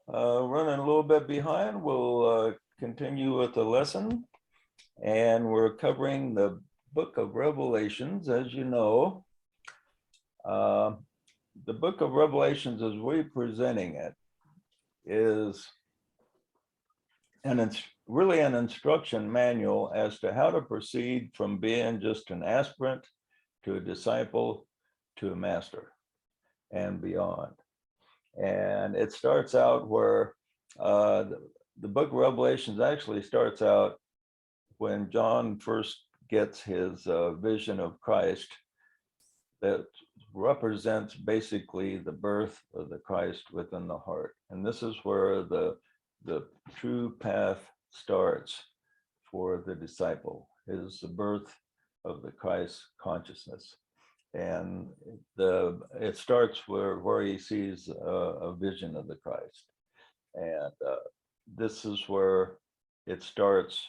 Running a little bit behind. We'll continue with the lesson, and we're covering the book of Revelations. As you know, the book of Revelations, as we're presenting it, is really an instruction manual as to how to proceed from being just an aspirant to a disciple to a master and beyond. And it starts out where the book of Revelations actually starts out when John first gets his vision of Christ that represents basically the birth of the Christ within the heart. And this is where the true path starts for the disciple, is the birth of the Christ consciousness. And it starts where he sees a vision of the Christ. And this is where it starts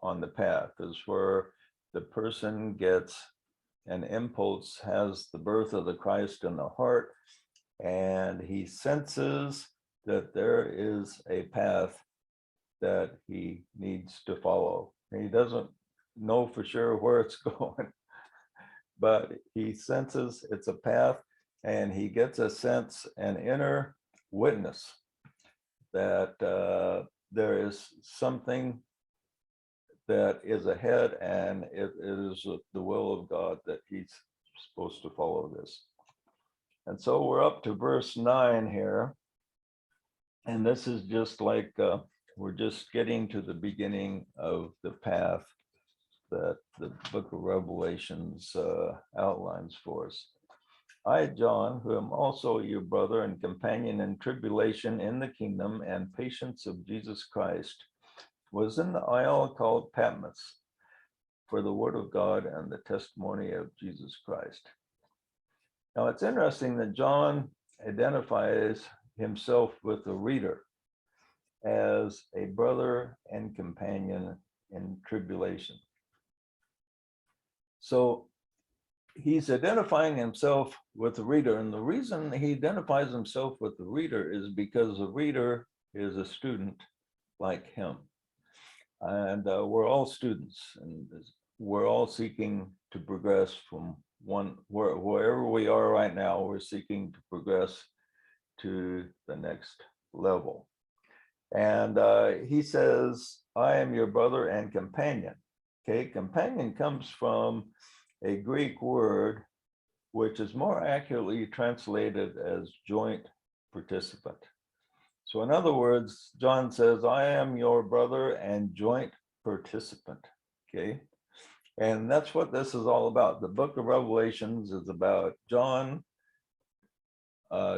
on the path, is where the person gets an impulse, has the birth of the Christ in the heart, and he senses that there is a path that he needs to follow. He doesn't know for sure where it's going, but he senses it's a path, and he gets a sense, an inner witness that there is something that is ahead, and it is the will of God that he's supposed to follow this. And so we're up to verse 9 here. And this is just like, we're just getting to the beginning of the path that the book of Revelations outlines for us. I, John, who am also your brother and companion in tribulation in the kingdom and patience of Jesus Christ, was in the isle called Patmos for the word of God and the testimony of Jesus Christ. Now it's interesting that John identifies himself with the reader as a brother and companion in tribulation. So he's identifying himself with the reader, and the reason he identifies himself with the reader is because the reader is a student like him. And we're all students, and we're all seeking to progress from wherever we are right now. We're seeking to progress to the next level. And he says, I am your brother and companion. Okay, companion comes from a Greek word, which is more accurately translated as joint participant. So in other words, John says, I am your brother and joint participant, okay? And that's what this is all about. The book of Revelations is about John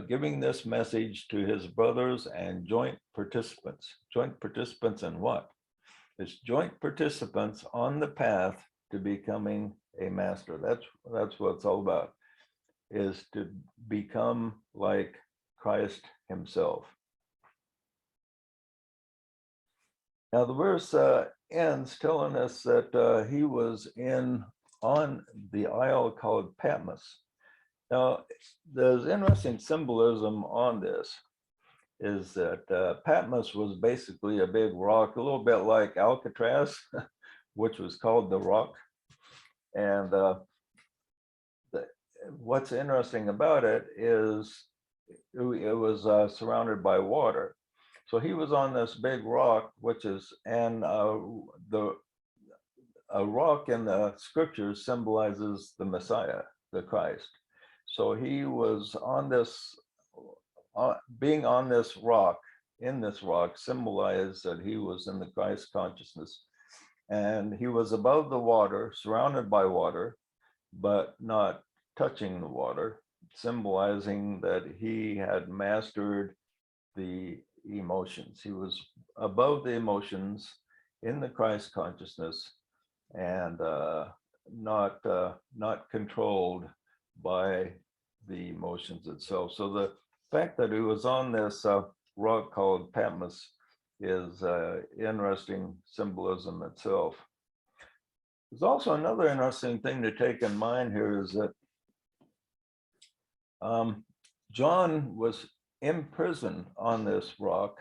giving this message to his brothers and joint participants. Joint participants in what? It's joint participants on the path to becoming a master. That's what it's all about, is to become like Christ himself. Now the verse ends telling us that he was on the isle called Patmos. Now there's interesting symbolism on this, is that Patmos was basically a big rock, a little bit like Alcatraz, which was called the Rock. And what's interesting about it is it was surrounded by water. So he was on this big rock, which is, and a rock in the scriptures symbolizes the Messiah, the Christ. So he was on this, being on this rock, in this rock, symbolized that he was in the Christ consciousness. And he was above the water, surrounded by water, but not touching the water, symbolizing that he had mastered the emotions. He was above the emotions in the Christ consciousness, and not controlled by the emotions itself. So the fact that he was on this rock called Patmos is interesting symbolism itself. There's also another interesting thing to take in mind here, is that John was imprisoned on this rock.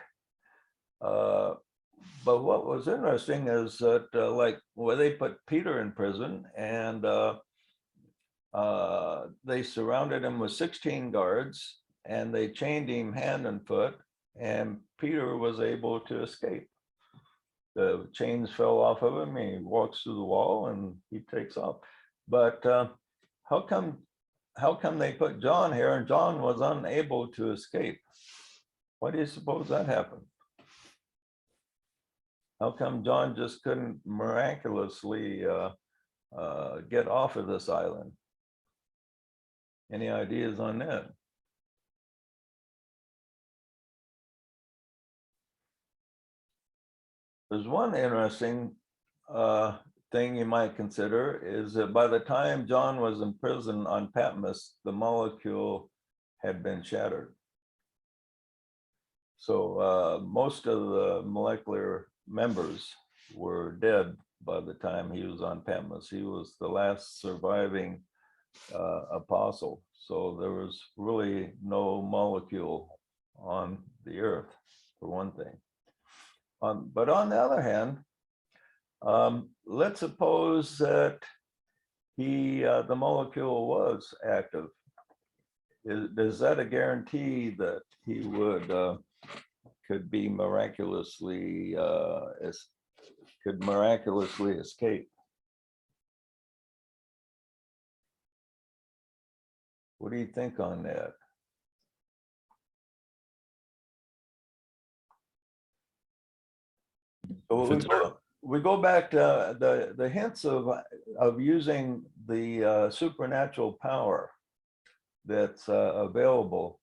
But what was interesting is that, they put Peter in prison, and they surrounded him with 16 guards, and they chained him hand and foot, and Peter was able to escape. The chains fell off of him. He walks through the wall, and he takes off. But how come they put John here, and John was unable to escape? Why do you suppose that happened? How come John just couldn't miraculously get off of this island? Any ideas on that? There's one interesting thing you might consider, is that by the time John was in prison on Patmos, the molecule had been shattered. So most of the molecular members were dead by the time he was on Patmos. He was the last surviving apostle. So there was really no molecule on the earth, for one thing. But on the other hand, let's suppose that the molecule was active. Is that a guarantee that he could be miraculously escape? What do you think on that? So we go back to the hints of using the supernatural power that's available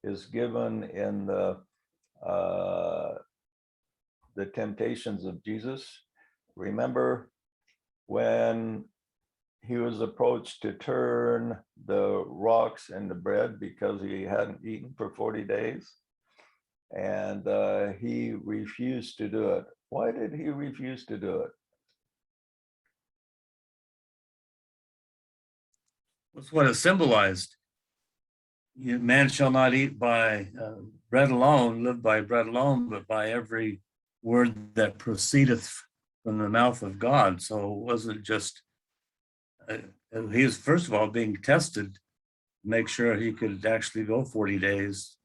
is given in the temptations of Jesus. Remember when he was approached to turn the rocks into bread because he hadn't eaten for 40 days, and he refused to do it. Why did he refuse to do it? That's what it symbolized. Man shall not eat by bread alone, live by bread alone, but by every word that proceedeth from the mouth of God. So it wasn't just, he was first of all being tested to make sure he could actually go 40 days.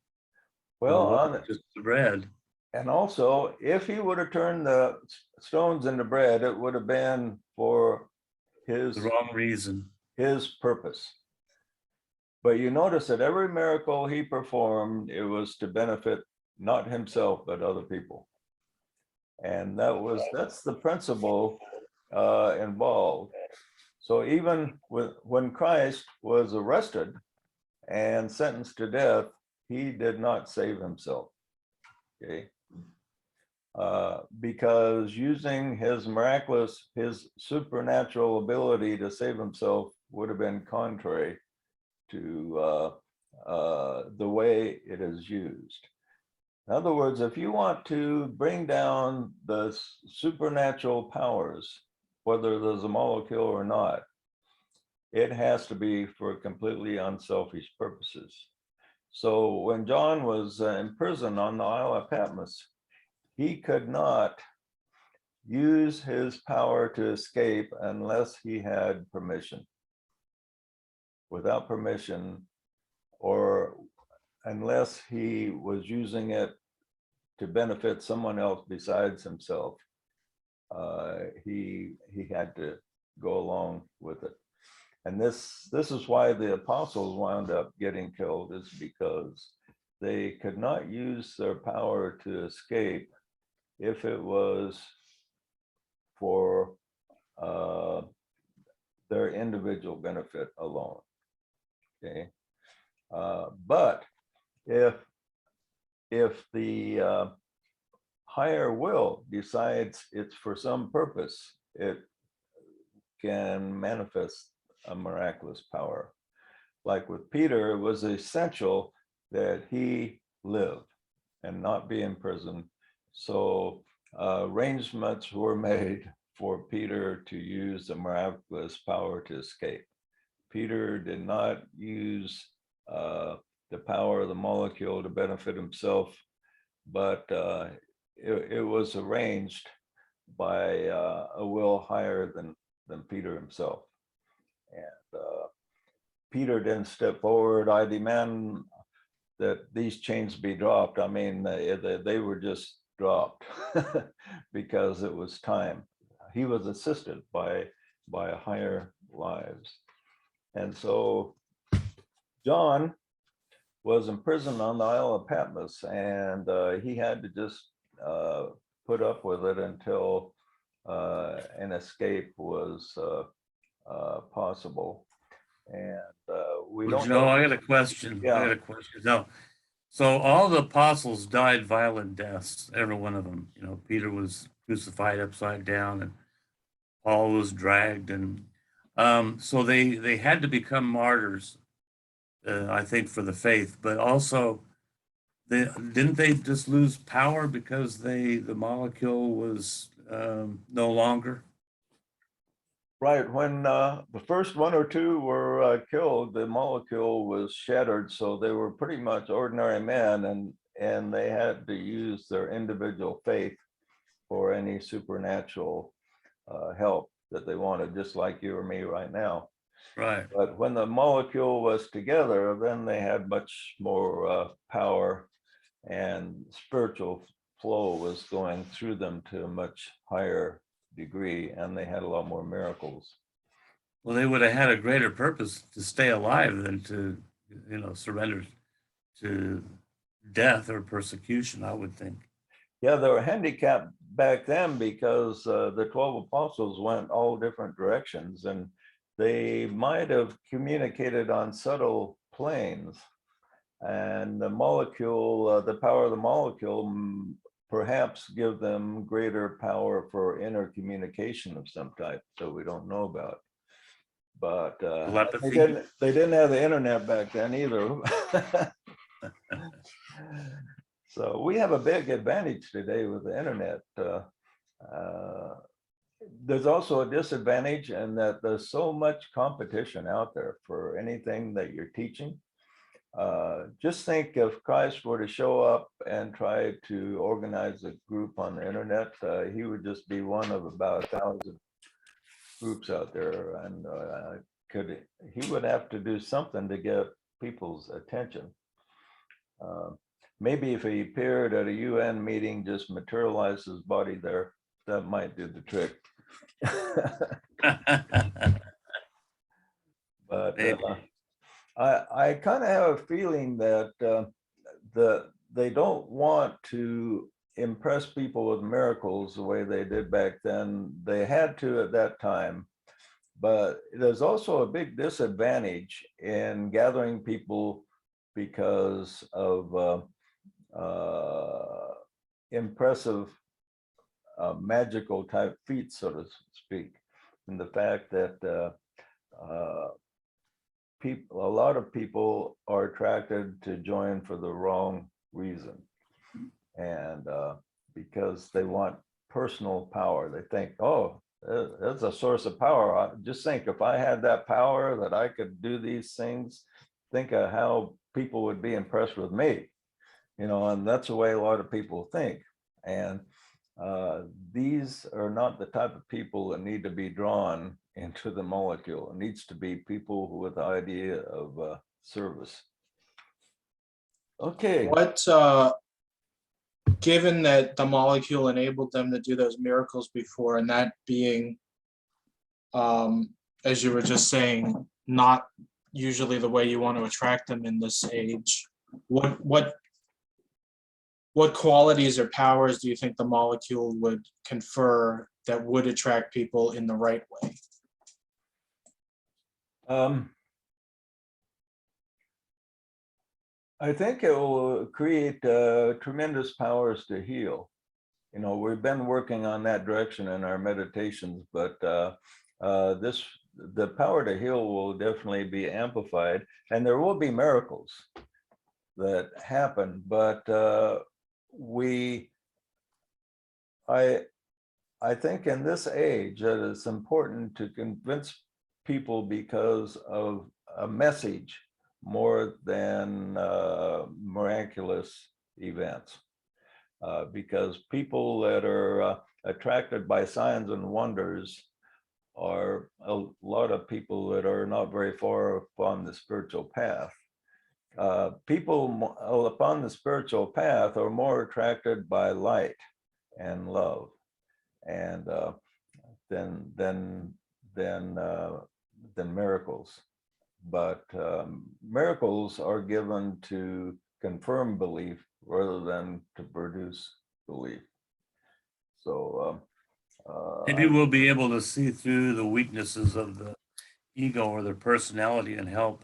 Well, just the bread. And also, if he would have turned the stones into bread, it would have been for the wrong reason, his purpose. But you notice that every miracle he performed, it was to benefit not himself, but other people. And that's the principle involved. So even when Christ was arrested and sentenced to death, he did not save himself. Okay. Because using his supernatural ability to save himself would have been contrary to the way it is used. In other words, if you want to bring down the supernatural powers, whether there's a molecule or not, it has to be for completely unselfish purposes. So when John was in prison on the Isle of Patmos, he could not use his power to escape unless he had permission. Without permission, or unless he was using it to benefit someone else besides himself, he had to go along with it. And this is why the apostles wound up getting killed, is because they could not use their power to escape if it was for their individual benefit alone. Okay, but if the higher will decides it's for some purpose, it can manifest a miraculous power. Like with Peter, it was essential that he live and not be in prison. So arrangements were made for Peter to use the miraculous power to escape. Peter did not use the power of the molecule to benefit himself, but it was arranged by a will higher than Peter himself. And Peter didn't step forward. I demand that these chains be dropped. I mean, they were just dropped because it was time. He was assisted by higher lives. And so John was imprisoned on the Isle of Patmos, and he had to just put up with it until an escape was possible. And we Well, don't Joe, know. I got a question. I Yeah, got a question. Now, so all the apostles died violent deaths, every one of them. You know, Peter was crucified upside down, and Paul was dragged, and so they had to become martyrs, I think, for the faith. But also, didn't they just lose power because the molecule was no longer? right. When the first one or two were killed, the molecule was shattered, so they were pretty much ordinary men, and they had to use their individual faith for any supernatural help that they wanted, just like you or me right now. Right. But when the molecule was together, then they had much more power, and spiritual flow was going through them to a much higher degree, and they had a lot more miracles. Well, they would have had a greater purpose to stay alive than to, surrender to death or persecution, I would think. Yeah, they were handicapped back then because the 12 apostles went all different directions, and they might have communicated on subtle planes. And the molecule, the power of the molecule, perhaps give them greater power for intercommunication of some type that we don't know about. But Telepathy. they didn't have the internet back then either. So we have a big advantage today with the internet. There's also a disadvantage in that there's so much competition out there for anything that you're teaching. Just think if Christ were to show up and try to organize a group on the internet, he would just be one of about 1,000 groups out there, and he would have to do something to get people's attention. Maybe if he appeared at a UN meeting, just materialize his body there, that might do the trick. But I kind of have a feeling that they don't want to impress people with miracles the way they did back then. They had to at that time, but there's also a big disadvantage in gathering people because of impressive magical type feats, so to speak, and the fact that a lot of people are attracted to join for the wrong reason, and because they want personal power. They think, oh, that's a source of power. Just think, if I had that power that I could do these things, think of how people would be impressed with me, and that's the way a lot of people think. And these are not the type of people that need to be drawn into the molecule. It needs to be people with the idea of service. Okay. What, given that the molecule enabled them to do those miracles before, and that being, as you were just saying, not usually the way you want to attract them in this age, what qualities or powers do you think the molecule would confer that would attract people in the right way? I think it will create tremendous powers to heal. We've been working on that direction in our meditations, but the power to heal will definitely be amplified, and there will be miracles that happen. But I think in this age that it's important to convince people because of a message more than miraculous events. Because people that are attracted by signs and wonders are a lot of people that are not very far upon the spiritual path. People upon the spiritual path are more attracted by light and love, and than miracles. But miracles are given to confirm belief rather than to produce belief. So Maybe we'll be able to see through the weaknesses of the ego or their personality and help,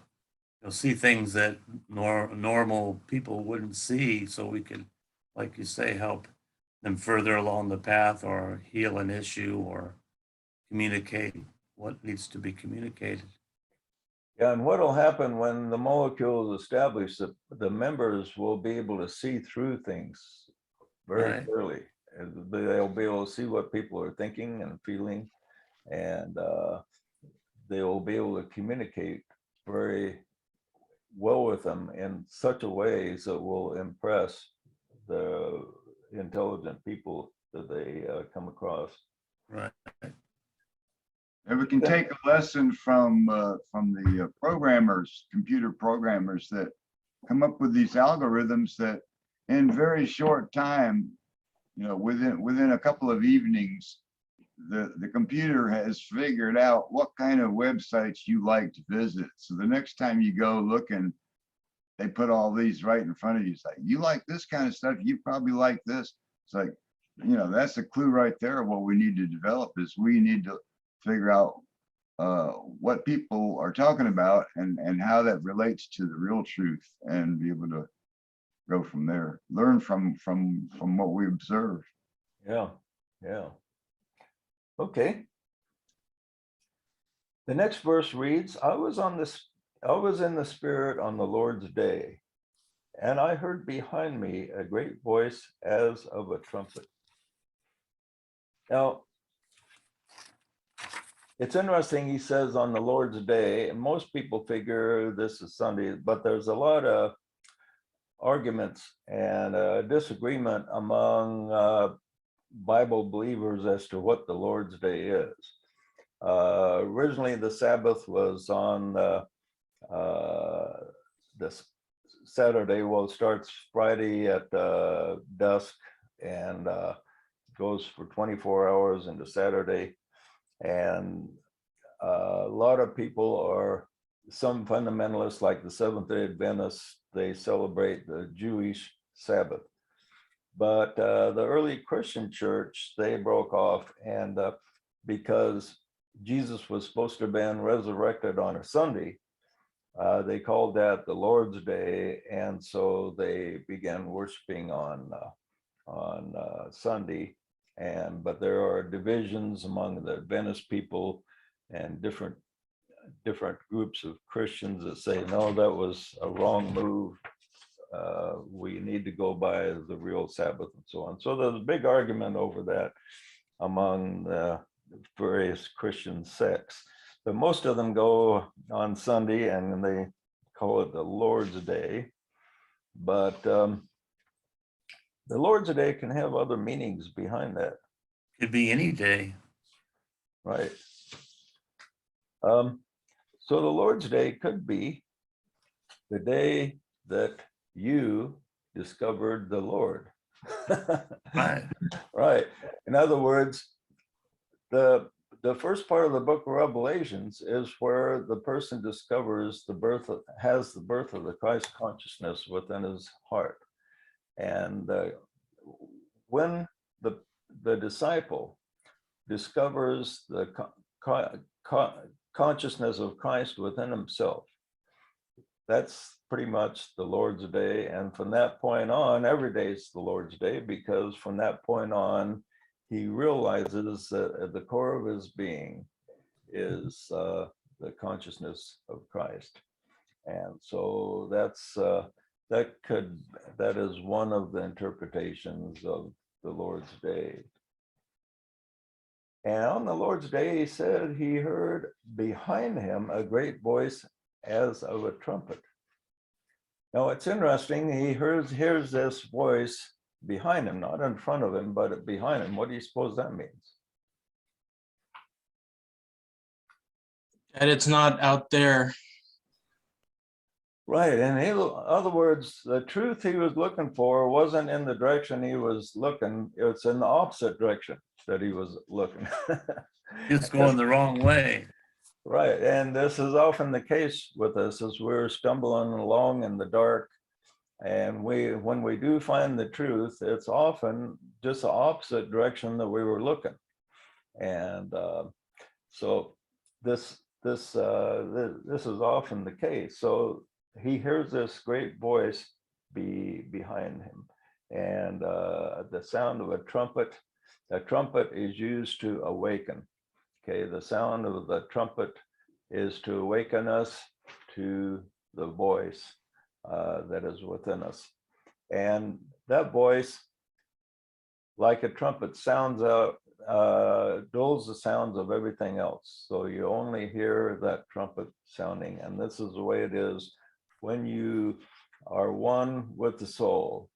see things that normal people wouldn't see, so we can, like you say, help them further along the path or heal an issue or communicate what needs to be communicated. yeah, and what will happen when the molecule is established, that the members will be able to see through things very Right. clearly. And they'll be able to see what people are thinking and feeling, and they will be able to communicate very well with them in such a way that will impress the intelligent people that they come across. Right. And we can take a lesson from the programmers, computer programmers that come up with these algorithms that in very short time, within a couple of evenings, the computer has figured out what kind of websites you like to visit. So the next time you go looking, they put all these right in front of you. It's like, you like this kind of stuff, you probably like this. It's like, that's a clue right there. What we need to develop is we need to figure out what people are talking about and how that relates to the real truth, and be able to go from there, learn from what we observe. Yeah, yeah. Okay. The next verse reads, I was in the Spirit on the Lord's day, and I heard behind me a great voice as of a trumpet. Now, it's interesting, he says on the Lord's day, and most people figure this is Sunday, but there's a lot of arguments and disagreement among Bible believers as to what the Lord's day is. Originally, the Sabbath was on this Saturday. Well, it starts Friday at dusk and goes for 24 hours into Saturday. And a lot of people are, some fundamentalists like the Seventh-day Adventists, they celebrate the Jewish Sabbath. But the early Christian church, they broke off, and because Jesus was supposed to have been resurrected on a Sunday, they called that the Lord's Day, and so they began worshiping on Sunday. But there are divisions among the Adventist people and different groups of Christians that say, no, that was a wrong move. We need to go by the real Sabbath and so on. So there's a big argument over that among the various Christian sects. But most of them go on Sunday and they call it the Lord's Day. But the Lord's Day can have other meanings behind that. Could be any day. Right. So the Lord's Day could be the day that you discovered the Lord. Right. Right. In other words, the first part of the book of Revelations is where the person discovers has the birth of the Christ consciousness within his heart. And when the disciple discovers the consciousness of Christ within himself, that's pretty much the Lord's Day. And from that point on, every day is the Lord's Day, because from that point on, he realizes that at the core of his being is the consciousness of Christ. And so that is one of the interpretations of the Lord's Day. And on the Lord's Day, he said he heard behind him a great voice as of a trumpet. Now, it's interesting, he hears this voice behind him, not in front of him, but behind him. What do you suppose that means? And it's not out there. Right, and in other words, the truth he was looking for wasn't in the direction he was looking, it's in the opposite direction that he was looking. It's going the wrong way. Right, and this is often the case with us as we're stumbling along in the dark. And when we do find the truth, it's often just the opposite direction that we were looking. And so this is often the case. So he hears this great voice behind him, and the sound of a trumpet. A trumpet is used to awaken. Okay, the sound of the trumpet is to awaken us to the voice that is within us. And that voice, like a trumpet, sounds out, dulls the sounds of everything else. So you only hear that trumpet sounding. And this is the way it is when you are one with the soul.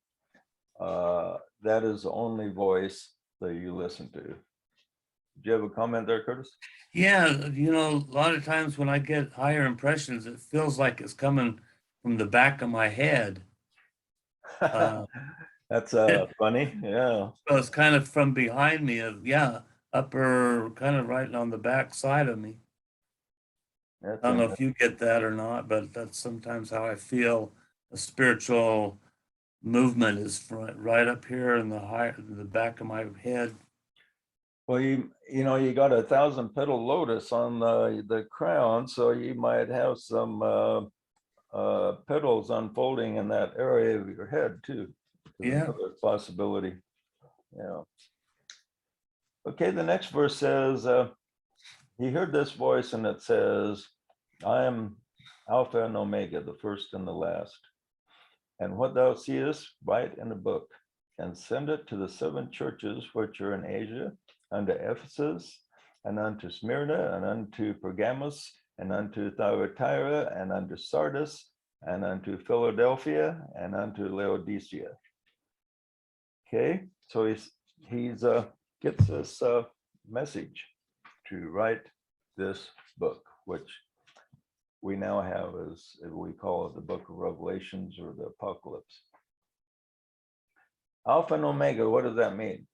That is the only voice that you listen to. Do you have a comment there, Curtis? Yeah, you know, a lot of times when I get higher impressions, it feels like it's coming from the back of my head. That's funny. Yeah. So it's kind of from behind me, yeah, upper, kind of right on the back side of me. That's I don't know if you get that or not, but that's sometimes how I feel. A spiritual movement is right up here in the back of my head. well, you know, you got 1,000-petal lotus on the crown, so you might have some petals unfolding in that area of your head too. Yeah. Another possibility. Yeah. Okay, the next verse says, he heard this voice and it says, I am Alpha and Omega, the first and the last. And what thou seest, write in a book and send it to the 7 churches which are in Asia, unto Ephesus, and unto Smyrna, and unto Pergamos, and unto Thyatira, and unto Sardis, and unto Philadelphia, and unto Laodicea. Okay, so he's gets this message to write this book, which we now have as we call it the book of Revelations or the Apocalypse. Alpha and Omega, what does that mean?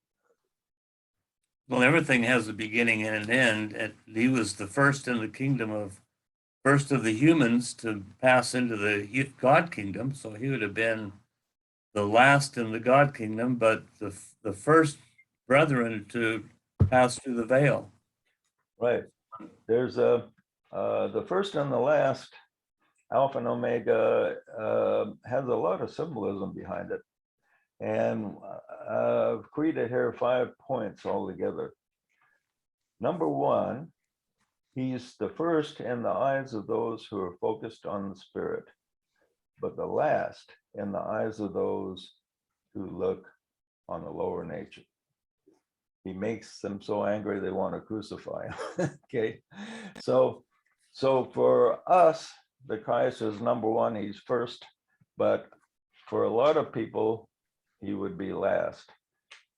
Well, everything has a beginning and an end. And he was the first in the kingdom first of the humans to pass into the God kingdom. So he would have been the last in the God kingdom, but the first brethren to pass through the veil. Right. There's the first and the last, Alpha and Omega, has a lot of symbolism behind it. And I've created here 5 points altogether. Number 1, he's the first in the eyes of those who are focused on the spirit, but the last in the eyes of those who look on the lower nature. He makes them so angry they want to crucify him. Okay, so for us, the Christ is number 1, he's first, but for a lot of people, he would be last.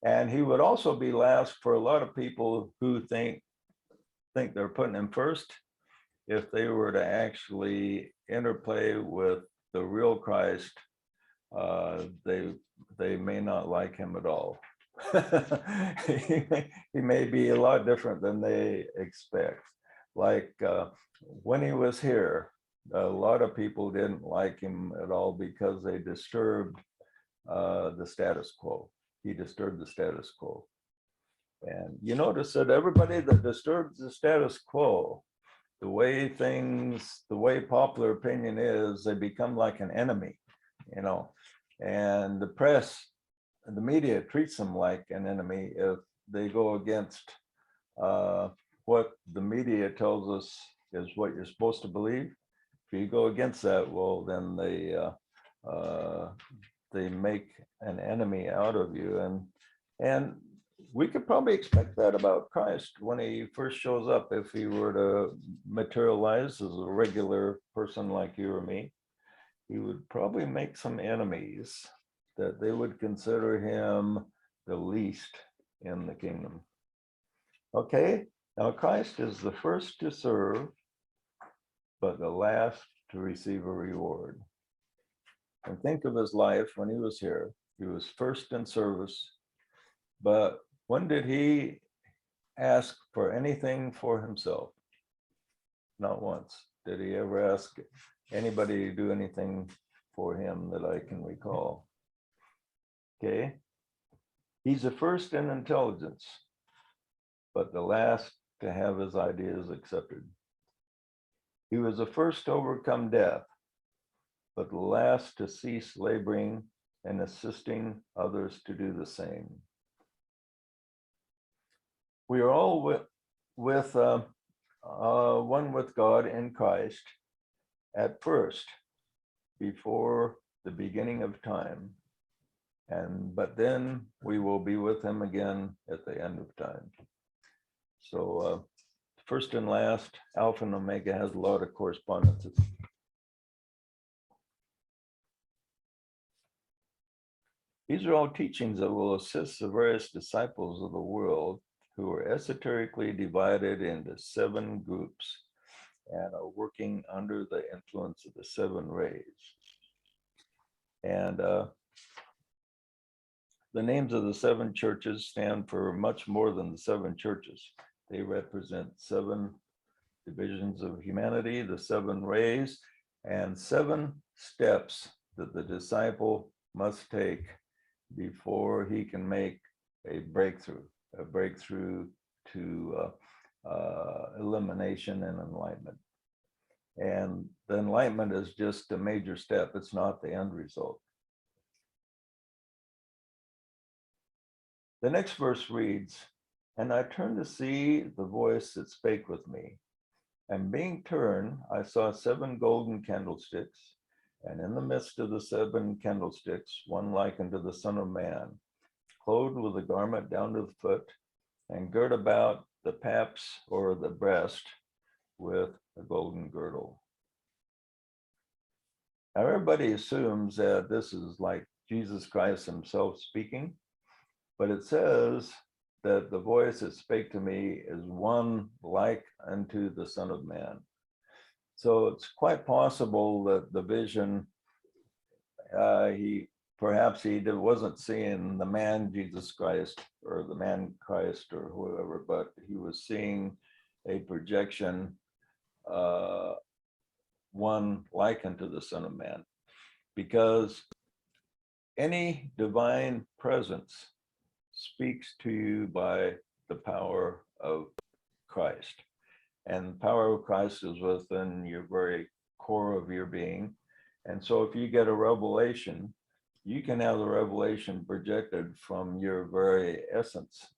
And he would also be last for a lot of people who think they're putting him first. If they were to actually interplay with the real Christ, they may not like him at all. He may be a lot different than they expect. Like when he was here, a lot of people didn't like him at all because they disturbed the status quo. He disturbed the status quo. And you notice that everybody that disturbs the status quo, the way popular opinion is, they become like an enemy, you know, and the press and the media treats them like an enemy if they go against what the media tells us is what you're supposed to believe. If you go against that, well, then they make an enemy out of you. And we could probably expect that about Christ when he first shows up, if he were to materialize as a regular person like you or me. he would probably make some enemies, that they would consider him the least in the kingdom. Okay, now Christ is the first to serve, but the last to receive a reward. And think of his life when he was here. He was first in service, but when did he ask for anything for himself? Not once. Did he ever ask anybody to do anything for him that I can recall? Okay. He's the first in intelligence, but the last to have his ideas accepted. He was the first to overcome death, but the last to cease laboring and assisting others to do the same. We are all one with God in Christ at first, before the beginning of time, but then we will be with him again at the end of time. So first and last, Alpha and Omega has a lot of correspondences. These are all teachings that will assist the various disciples of the world who are esoterically divided into 7 groups and are working under the influence of the 7 rays. And the names of the 7 churches stand for much more than the 7 churches. They represent 7 divisions of humanity, the 7 rays, and 7 steps that the disciple must take before he can make a breakthrough to elimination and enlightenment. And the enlightenment is just a major step. It's not the end result. The next verse reads, "And I turned to see the voice that spake with me. And being turned, I saw 7 golden candlesticks, and in the midst of the 7 candlesticks, one like unto the Son of Man, clothed with a garment down to the foot, and girt about the paps or the breast with a golden girdle." Now, everybody assumes that this is like Jesus Christ himself speaking, but it says that the voice that spake to me is one like unto the Son of Man. So it's quite possible that the vision, perhaps he wasn't seeing the man Jesus Christ or the man Christ or whoever, but he was seeing a projection, one like unto the Son of Man, because any divine presence speaks to you by the power of Christ. And the power of Christ is within your very core of your being. And so if you get a revelation, you can have the revelation projected from your very essence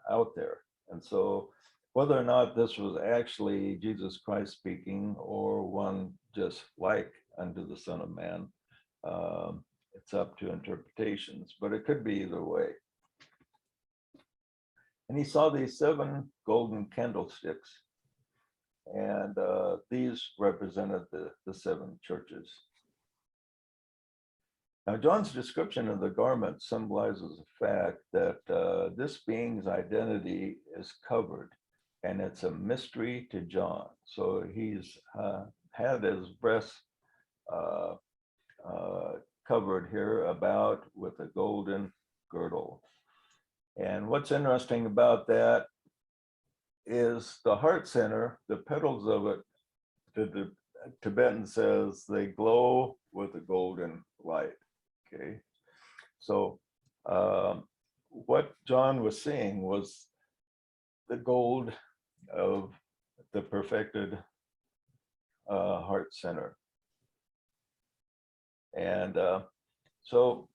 out there. And so whether or not this was actually Jesus Christ speaking or one just like unto the Son of Man, it's up to interpretations, but it could be either way. And he saw these 7 golden candlesticks, and these represented the 7 churches. Now, John's description of the garment symbolizes the fact that this being's identity is covered, and it's a mystery to John. So he's had his breast covered here about with a golden girdle. And what's interesting about that is the heart center, the petals of it, the Tibetan says they glow with a golden light. Okay, so what John was seeing was the gold of the perfected heart center. And so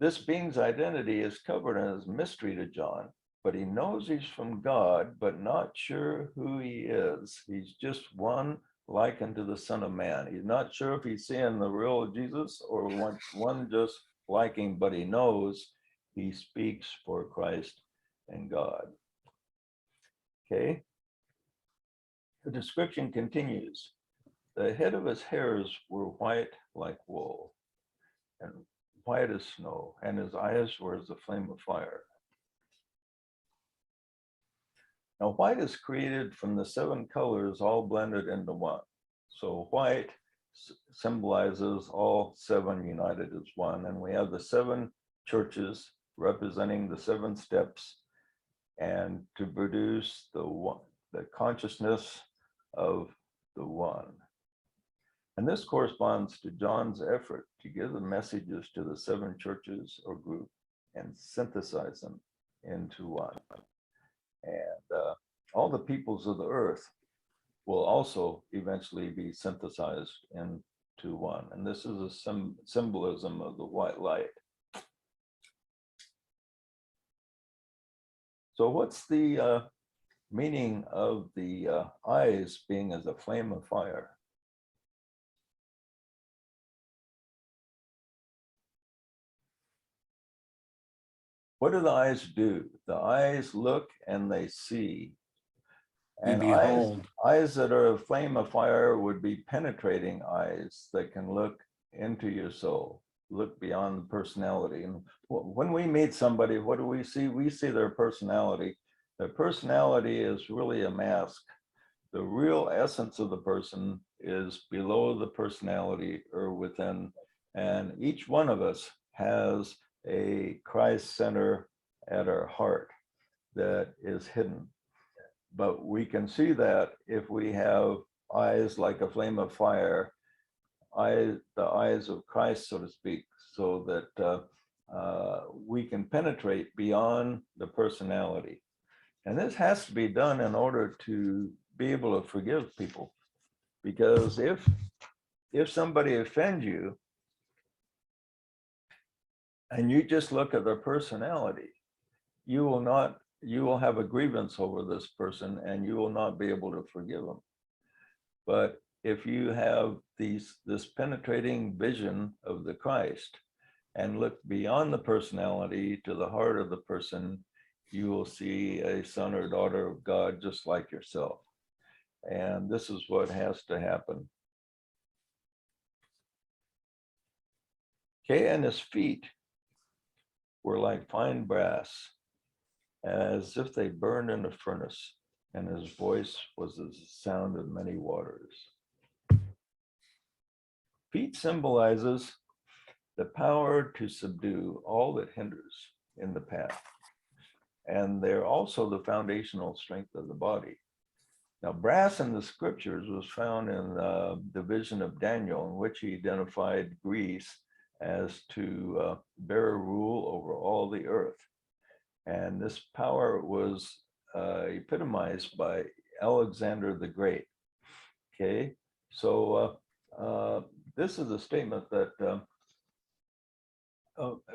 this being's identity is covered as mystery to John, but he knows he's from God, but not sure who he is. He's just one like unto the Son of Man. He's not sure if he's seeing the real Jesus or one just like him, but he knows he speaks for Christ and God. Okay. The description continues. The head of his hairs were white like wool, and white as snow, and his eyes were as a flame of fire. Now, white is created from the 7 colors all blended into one. So white symbolizes all 7 united as one, and we have the 7 churches representing the 7 steps, and to produce the one, the consciousness of the one. And this corresponds to John's effort to give the messages to the 7 churches or group and synthesize them into one. And all the peoples of the earth will also eventually be synthesized into one. And this is a symbolism of the white light. So what's the meaning of the eyes being as a flame of fire? What do the eyes do? The eyes look and they see. We And behold. eyes that are a flame of fire would be penetrating eyes that can look into your soul, look beyond the personality. And when we meet somebody, what do we see? We see their personality. Their personality is really a mask. The real essence of the person is below the personality or within. And each one of us has a Christ center at our heart that is hidden. But we can see that if we have eyes like a flame of fire, the eyes of Christ, so to speak, so that we can penetrate beyond the personality. And this has to be done in order to be able to forgive people. Because if somebody offends you and you just look at their personality, you will have a grievance over this person and you will not be able to forgive them. But if you have this penetrating vision of the Christ and look beyond the personality to the heart of the person, you will see a son or daughter of God just like yourself. And this is what has to happen. Okay, and his feet were like fine brass, as if they burned in a furnace, and his voice was as the sound of many waters. Feet symbolizes the power to subdue all that hinders in the path. And they're also the foundational strength of the body. Now, brass in the scriptures was found in the vision of Daniel, in which he identified Greece as to bear rule over all the earth. And this power was epitomized by Alexander the Great. Okay, so this is a statement that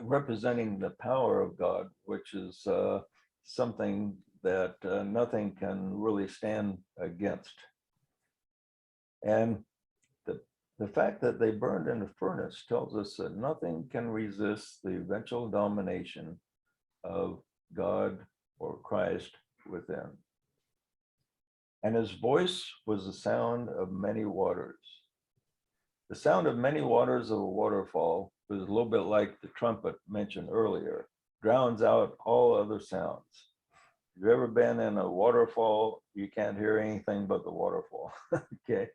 representing the power of God, which is something that nothing can really stand against. And the fact that they burned in a furnace tells us that nothing can resist the eventual domination of God or Christ within. And his voice was the sound of many waters. The sound of many waters of a waterfall was a little bit like the trumpet mentioned earlier, drowns out all other sounds. If you've ever been in a waterfall, you can't hear anything but the waterfall, okay?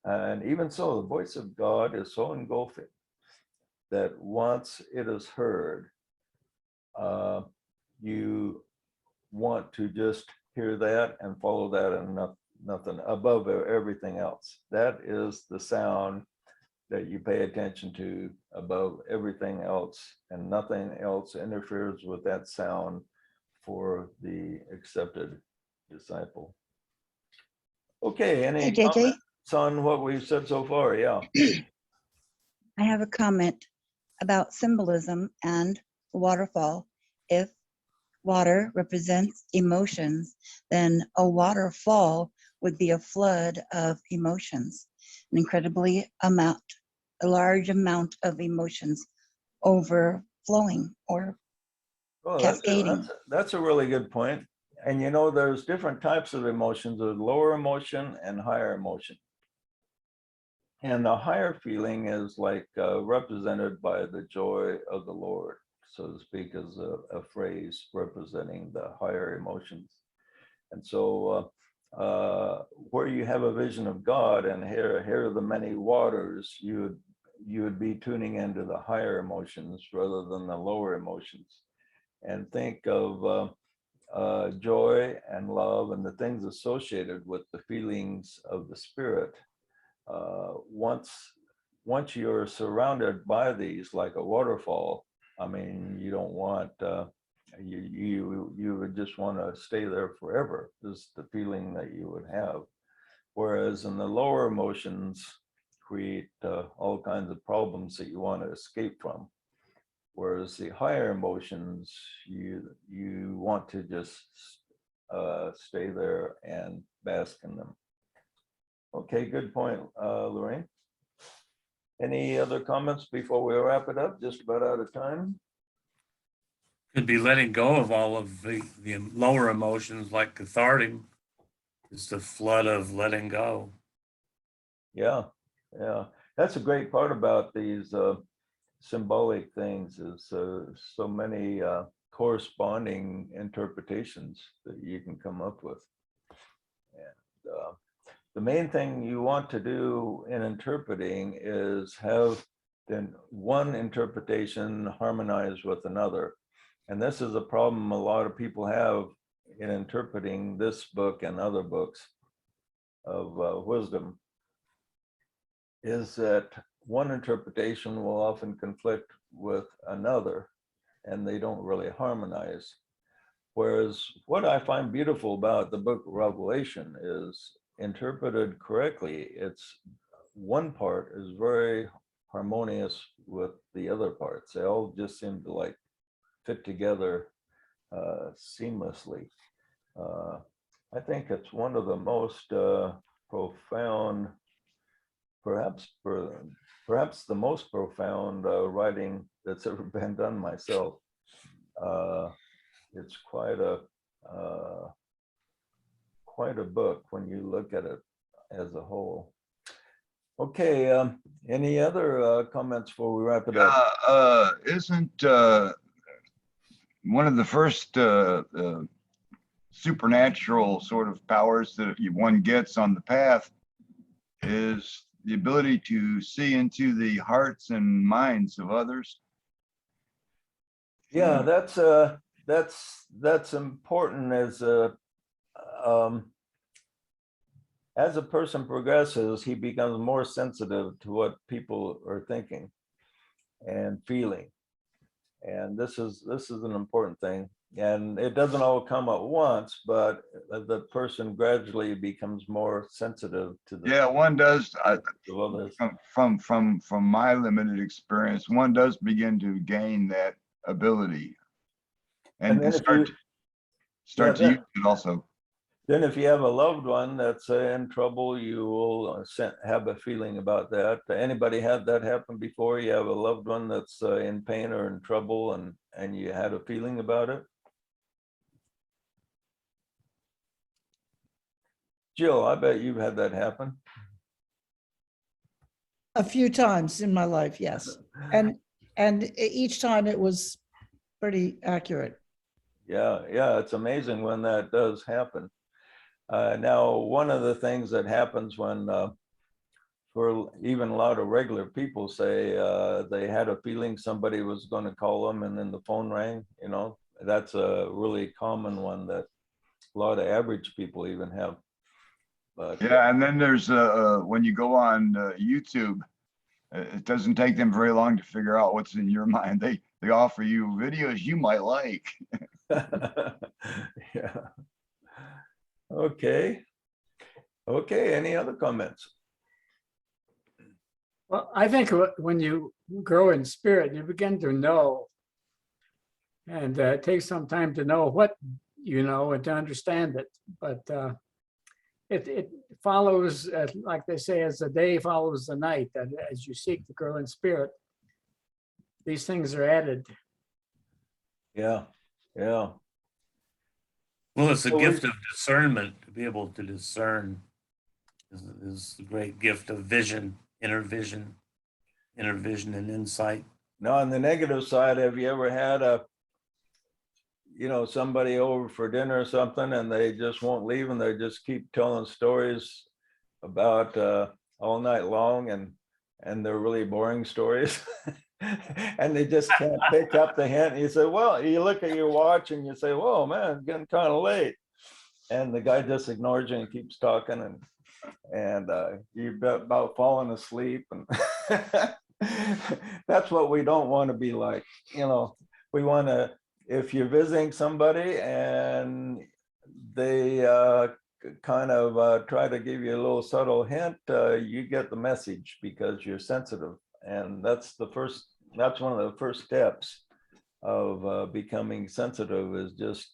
And even so, the voice of God is so engulfing that once it is heard, you want to just hear that and follow that and nothing above everything else. That is the sound that you pay attention to above everything else, and nothing else interferes with that sound for the accepted disciple. Okay, Hey, any JJ, comments on what we've said so far? Yeah. I have a comment about symbolism and the waterfall. If water represents emotions, then a waterfall would be a flood of emotions, an a large amount of emotions overflowing or Well, cascading. that's a really good point. And you know, there's different types of emotions. There's lower emotion and higher emotion. And the higher feeling is like represented by the joy of the Lord, so to speak, as a phrase representing the higher emotions. And so where you have a vision of God and here are the many waters, you would be tuning into the higher emotions rather than the lower emotions. And think of joy and love and the things associated with the feelings of the spirit. Once you're surrounded by these like a waterfall, I mean, you don't want you would just want to stay there forever, is the feeling that you would have. Whereas in the lower emotions create all kinds of problems that you want to escape from. Whereas the higher emotions, you want to just stay there and bask in them. Okay, good point, Lorraine. Any other comments before we wrap it up? Just about out of time. Could be letting go of all of the lower emotions like cathartic. It's the flood of letting go. Yeah, yeah. That's a great part about these symbolic things is so many corresponding interpretations that you can come up with. And the main thing you want to do in interpreting is have then one interpretation harmonize with another. And this is a problem a lot of people have in interpreting this book and other books of wisdom, is that one interpretation will often conflict with another and they don't really harmonize. Whereas what I find beautiful about the book of Revelation is interpreted correctly, it's one part is very harmonious with the other parts. They all just seem to like fit together seamlessly. I think it's one of the most profound, perhaps the most profound writing that's ever been done myself. It's quite a book when you look at it as a whole. Okay, any other comments before we wrap it up? Isn't one of the first supernatural sort of powers that one gets on the path is the ability to see into the hearts and minds of others? Yeah, that's important as a person progresses, he becomes more sensitive to what people are thinking and feeling. And this is an important thing. And it doesn't all come at once, but the person gradually becomes more sensitive to the Yeah, one does. of others. From my limited experience, one does begin to gain that ability and then if start Yeah, to use it also. Then if you have a loved one that's in trouble, you will have a feeling about that. Anybody had that happen before? You have a loved one that's in pain or in trouble and you had a feeling about it? Jill, I bet you've had that happen. A few times in my life, yes. And each time it was pretty accurate. Yeah, it's amazing when that does happen. Now, one of the things that happens when, for even a lot of regular people say they had a feeling somebody was going to call them and then the phone rang, that's a really common one that a lot of average people even have. But Yeah, and then there's when you go on YouTube, it doesn't take them very long to figure out what's in your mind. They offer you videos you might like. yeah. Okay. Any other comments? Well, I think when you grow in spirit, you begin to know, and it takes some time to know what you know and to understand it. But it follows, like they say, as the day follows the night, that as you seek to grow in spirit, these things are added. Yeah. Well, it's a So gift of discernment to be able to discern is the great gift of vision. inner vision and insight. Now, on the negative side, have you ever had somebody over for dinner or something and they just won't leave and they just keep telling stories about all night long and they're really boring stories and they just can't pick up the hint. You say, well, you look at your watch and you say, whoa, man, it's getting kind of late. And the guy just ignores you and keeps talking and you're about falling asleep. And that's what we don't want to be like. We want to, if you're visiting somebody and they kind of try to give you a little subtle hint, you get the message because you're sensitive. And that's one of the first steps of becoming sensitive, is just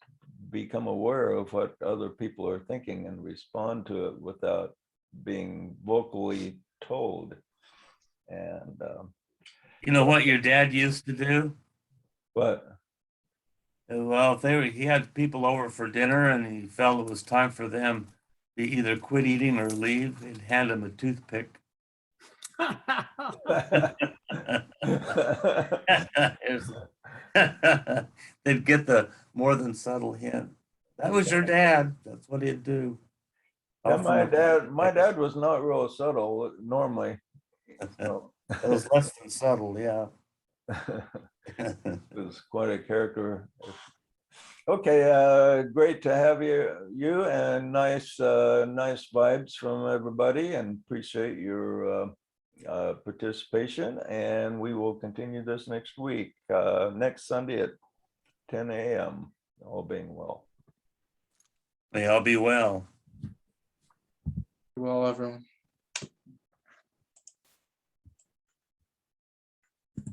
become aware of what other people are thinking and respond to it without being vocally told. And You know what your dad used to do? but Well, he had people over for dinner and he felt it was time for them to either quit eating or leave, he'd hand them a toothpick. They'd get the more than subtle hint. That was your dad. That's what he'd do. and my dad was not real subtle normally. So. It was less than subtle, yeah. It was quite a character. Okay, great to have you and nice vibes from everybody, and appreciate your participation. And we will continue this next week, next Sunday at 10 a.m. all being well. May all be well. Well, everyone.